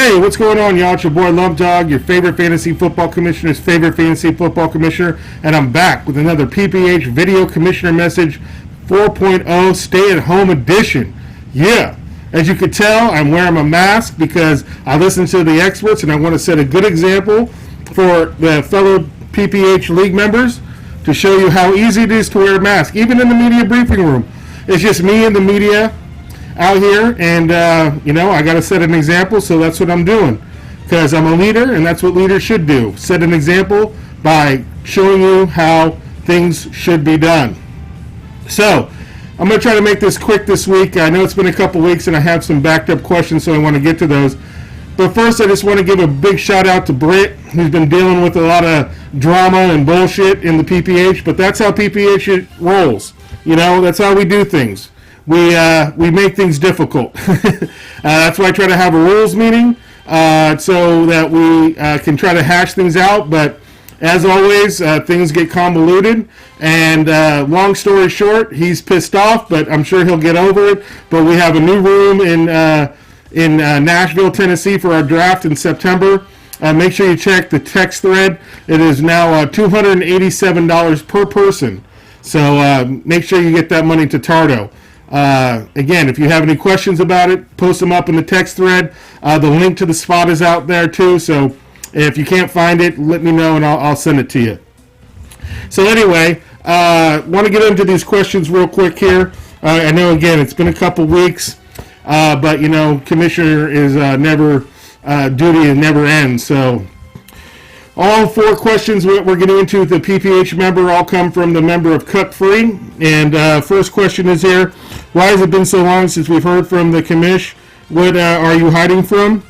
Hey, what's going on, y'all? It's your boy Love Dog, your favorite fantasy football commissioner's favorite fantasy football commissioner, and I'm back with another PPH Video Commissioner Message 4.0 Stay-at-Home Edition. Yeah, as you can tell, I'm wearing a mask because I listen to the experts and I want to set a good example for the fellow PPH League members to show you how easy it is to wear a mask, even in the media briefing room. It's just me and the media out here, and I got to set an example, so that's what I'm doing, because I'm a leader, and that's what leaders should do: set an example by showing you how things should be done. So I'm going to try to make this quick this week. I know it's been a couple weeks and I have some backed up questions, so I want to get to those. But first, I just want to give a big shout out to Britt, who's been dealing with a lot of drama and bullshit in the PPH, but that's how PPH rolls. That's how we do things. We make things difficult. That's why I try to have a rules meeting so that we can try to hash things out. But as always, things get convoluted. And long story short, he's pissed off, but I'm sure he'll get over it. But we have a new room in Nashville, Tennessee for our draft in September. Make sure you check the text thread. It is now $287 per person. So make sure you get that money to Tardo. Again, if you have any questions about it, post them up in the text thread. The link to the spot is out there too, so if you can't find it, let me know and I'll send it to you. So anyway, want to get into these questions real quick here. I know, again, it's been a couple weeks, but Commissioner is duty never ends. So all four questions we're getting into with the PPH member all come from the member of Cut Free. And first question is here: why has it been so long since we've heard from the Commish? What are you hiding from?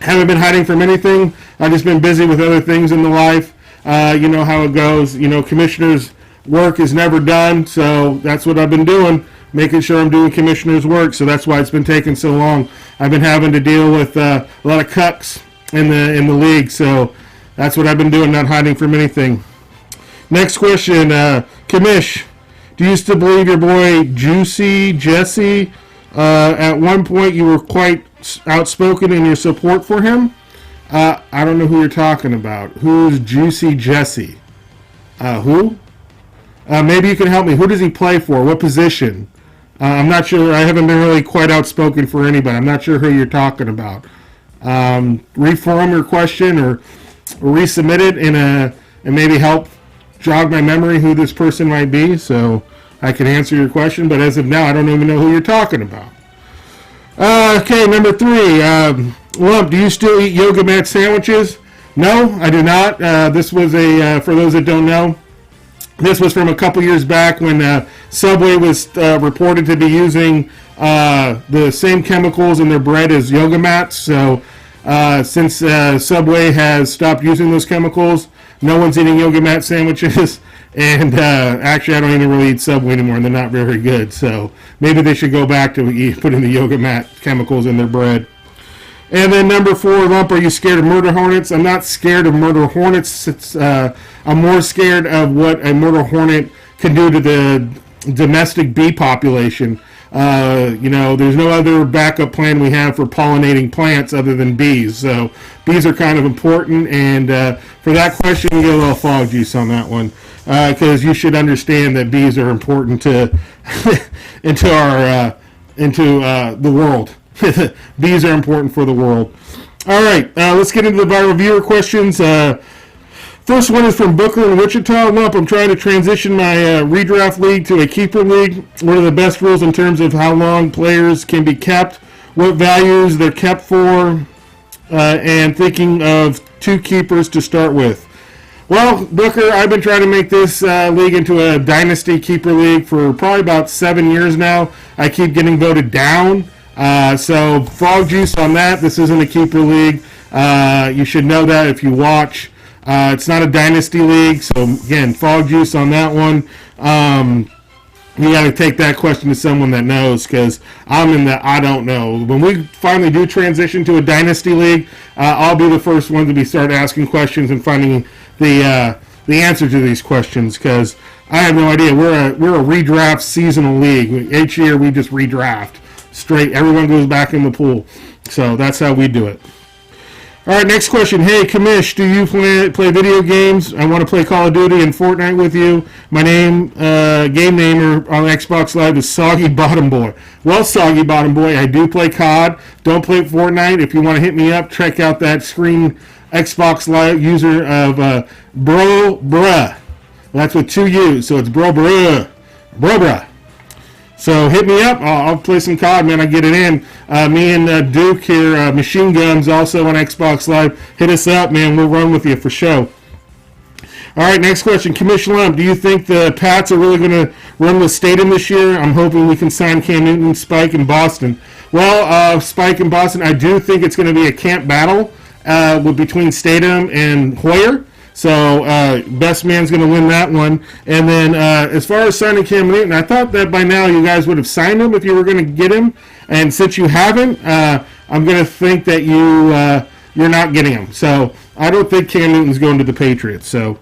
Haven't been hiding from anything. I've just been busy with other things in the life. You know how it goes. Commissioner's work is never done, so that's what I've been doing, making sure I'm doing Commissioner's work. So that's why it's been taking so long. I've been having to deal with a lot of cucks in the league, so that's what I've been doing, not hiding from anything. Next question, Commish, do you still believe your boy Juicy Jesse? At one point you were quite outspoken in your support for him. I don't know who you're talking about. Who's Juicy Jesse? Who? Maybe you can help me. Who does he play for? What position? I'm not sure. I haven't been really quite outspoken for anybody. I'm not sure who you're talking about. Reform your question or resubmit it and maybe help jog my memory who this person might be, so I can answer your question. But as of now, I don't even know who you're talking about. Okay, number 3. Lump, do you still eat yoga mat sandwiches? No, I do not. This was for those that don't know, this was from a couple years back when Subway was reported to be using the same chemicals in their bread as yoga mats. So since Subway has stopped using those chemicals, no one's eating yoga mat sandwiches. And actually, I don't even really eat Subway anymore, and they're not very good. So maybe they should go back to putting the yoga mat chemicals in their bread. And then number 4, Lump, are you scared of murder hornets? I'm not scared of murder hornets. I'm more scared of what a murder hornet can do to the domestic bee population. There's no other backup plan we have for pollinating plants other than bees. So bees are kind of important. And for that question, you get a little fog juice on that one, because you should understand that bees are important to into the world. Bees are important for the world. All right, let's get into the viral viewer questions. First one is from Booker in Wichita. Lump, I'm trying to transition my redraft league to a keeper league. What are the best rules in terms of how long players can be kept, what values they're kept for, and thinking of 2 keepers to start with? Well, Booker, I've been trying to make this league into a dynasty keeper league for probably about 7 years now. I keep getting voted down. So frog juice on that. This isn't a keeper league. You should know that if you watch. It's not a dynasty league, so again, frog juice on that one. You got to take that question to someone that knows, because I'm in the I don't know. When we finally do transition to a dynasty league, I'll be the first one to start asking questions and finding the answer to these questions, because I have no idea. We're a redraft seasonal league. Each year we just redraft straight. Everyone goes back in the pool. So that's how we do it. All right, next question. Hey, Commish, do you play video games? I want to play Call of Duty and Fortnite with you. My game name on Xbox Live is Soggy Bottom Boy. Well, Soggy Bottom Boy, I do play COD. Don't play Fortnite. If you want to hit me up, check out that screen Xbox Live user of Bruh. That's with 2 U's, so it's Bruh. So hit me up. I'll play some COD, man. I get it in. Me and Duke here, Machine Guns, also on Xbox Live. Hit us up, man. We'll run with you for show. All right, next question. Commissioner Lump, do you think the Pats are really going to run with Stadium this year? I'm hoping we can sign Cam Newton, Spike, in Boston. Well, Spike in Boston, I do think it's going to be a camp battle between Stadium and Hoyer. So, best man's going to win that one. And then, as far as signing Cam Newton, I thought that by now you guys would have signed him if you were going to get him. And since you haven't, I'm going to think that you're not getting him. So, I don't think Cam Newton's going to the Patriots. So,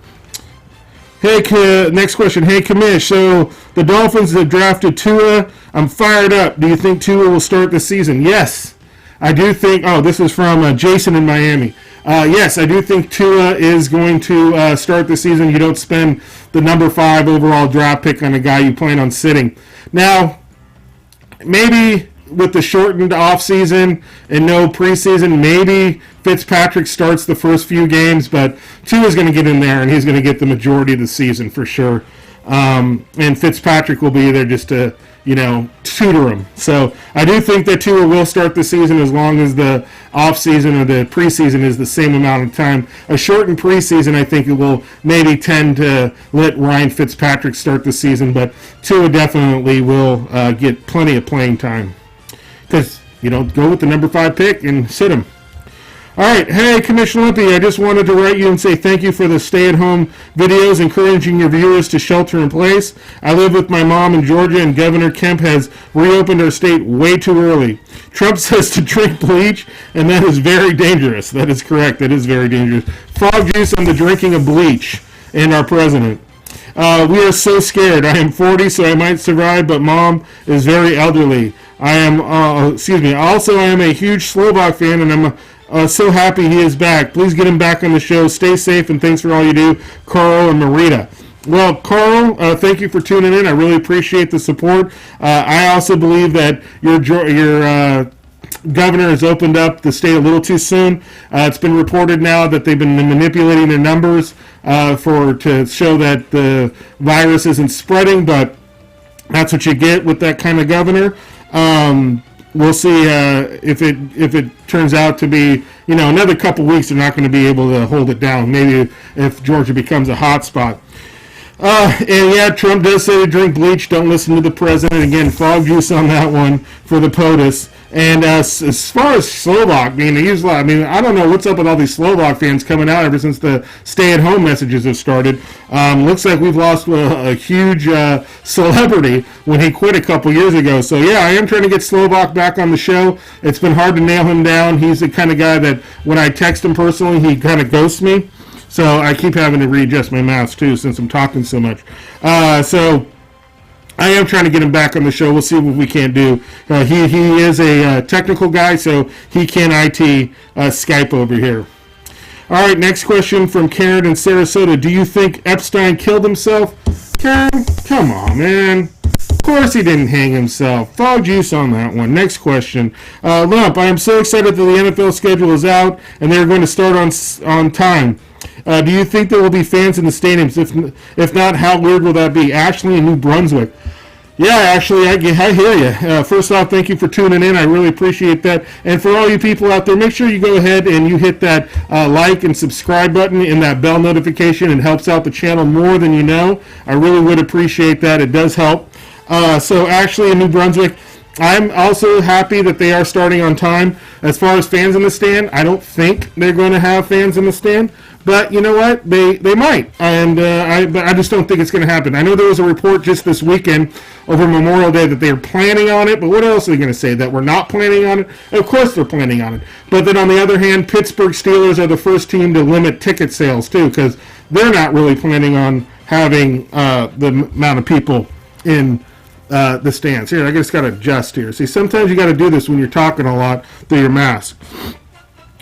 hey, next question. Hey, Commish, so the Dolphins have drafted Tua. I'm fired up. Do you think Tua will start the season? Yes. I do think, this is from Jason in Miami. Yes, I do think Tua is going to start the season. You don't spend the number 5 overall draft pick on a guy you plan on sitting. Now, maybe with the shortened offseason and no preseason, maybe Fitzpatrick starts the first few games, but Tua's going to get in there and he's going to get the majority of the season for sure. And Fitzpatrick will be there just to, tutor him. So I do think that Tua will start the season as long as the offseason or the preseason is the same amount of time. A shortened preseason, I think it will maybe tend to let Ryan Fitzpatrick start the season, but Tua definitely will get plenty of playing time. Because, go with the number 5 pick and sit him. All right, hey, Commissioner Limpy, I just wanted to write you and say thank you for the stay-at-home videos encouraging your viewers to shelter in place. I live with my mom in Georgia, and Governor Kemp has reopened our state way too early. Trump says to drink bleach, and that is very dangerous. That is correct. That is very dangerous. Frog juice on the drinking of bleach and our president. We are so scared. I am 40, so I might survive, but mom is very elderly. I am a huge Slovak fan, and I'm so happy he is back. Please get him back on the show. Stay safe, and thanks for all you do, Carl and Marita. Well, Carl, thank you for tuning in. I really appreciate the support. I also believe that your governor has opened up the state a little too soon. It's been reported now that they've been manipulating the numbers to show that the virus isn't spreading, but that's what you get with that kind of governor. We'll see if it turns out to be, another couple weeks, they're not going to be able to hold it down. Maybe if Georgia becomes a hot spot. And yeah, Trump does say to drink bleach. Don't listen to the president. Again, frog juice on that one for the POTUS. And as far as Slovak, I don't know what's up with all these Slovak fans coming out ever since the stay-at-home messages have started. Looks like we've lost a huge celebrity when he quit a couple years ago. So yeah, I am trying to get Slovak back on the show. It's been hard to nail him down. He's the kind of guy that when I text him personally, he kind of ghosts me. So I keep having to readjust my mouse too since I'm talking so much. So I am trying to get him back on the show. We'll see what we can do. He is a technical guy, so he can IT Skype over here. All right, next question from Karen in Sarasota. Do you think Epstein killed himself? Karen, come on, man. Of course he didn't hang himself. Frog juice on that one. Next question. Lump, I am so excited that the NFL schedule is out and they're going to start on time. Do you think there will be fans in the stadiums? If not, how weird will that be? Ashley in New Brunswick. Yeah, Ashley, I hear you. First off, thank you for tuning in. I really appreciate that. And for all you people out there, make sure you go ahead and you hit that like and subscribe button and that bell notification. It helps out the channel more than you know. I really would appreciate that. It does help. So Ashley in New Brunswick, I'm also happy that they are starting on time. As far as fans in the stand, I don't think they're going to have fans in the stand. But you know what? They might. And but I just don't think it's going to happen. I know there was a report just this weekend over Memorial Day that they are planning on it. But what else are they going to say? That we're not planning on it? Of course they're planning on it. But then on the other hand, Pittsburgh Steelers are the first team to limit ticket sales too, because they're not really planning on having the amount of people in the stands. Here, I just got to adjust here. See, sometimes you got to do this when you're talking a lot through your mask.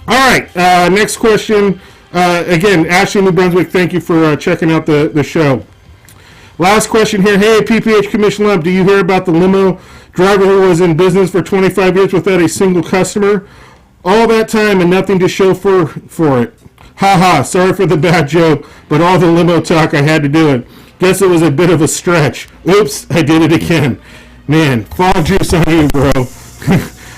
All right, next question. Again, Ashley, New Brunswick, thank you for checking out the show. Last question here. Hey, PPH Commission Lump, do you hear about the limo driver who was in business for 25 years without a single customer? All that time and nothing to show for it. Ha ha, sorry for the bad joke, but all the limo talk, I had to do it. Guess it was a bit of a stretch. Oops, I did it again. Man, fall juice on you, bro.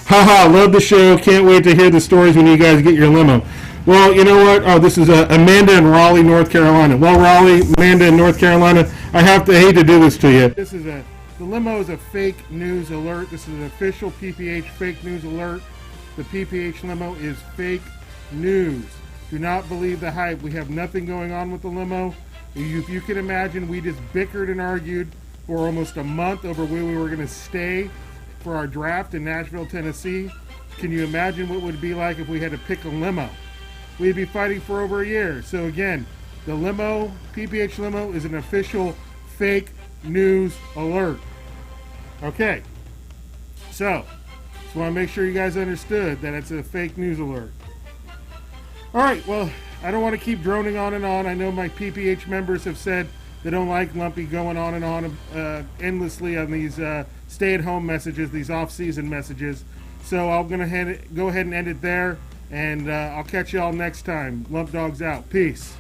Haha, love the show. Can't wait to hear the stories when you guys get your limo. Well, you know what? Oh, this is Amanda in Raleigh, North Carolina. Well, Raleigh, Amanda in North Carolina, I hate to do this to you. The limo is a fake news alert. This is an official PPH fake news alert. The PPH limo is fake news. Do not believe the hype. We have nothing going on with the limo. If you can imagine, we just bickered and argued for almost a month over where we were going to stay for our draft in Nashville, Tennessee. Can you imagine what it would be like if we had to pick a limo? We'd be fighting for over a year. So again, the limo, PPH limo, is an official fake news alert. Okay, so just want to make sure you guys understood that it's a fake news alert. All right, well, I don't want to keep droning on and on. I know my PPH members have said they don't like Lumpy going on and on endlessly on these stay-at-home messages, these off-season messages. So I'm going to go ahead and end it there, and I'll catch you all next time. Lump Dogs out. Peace.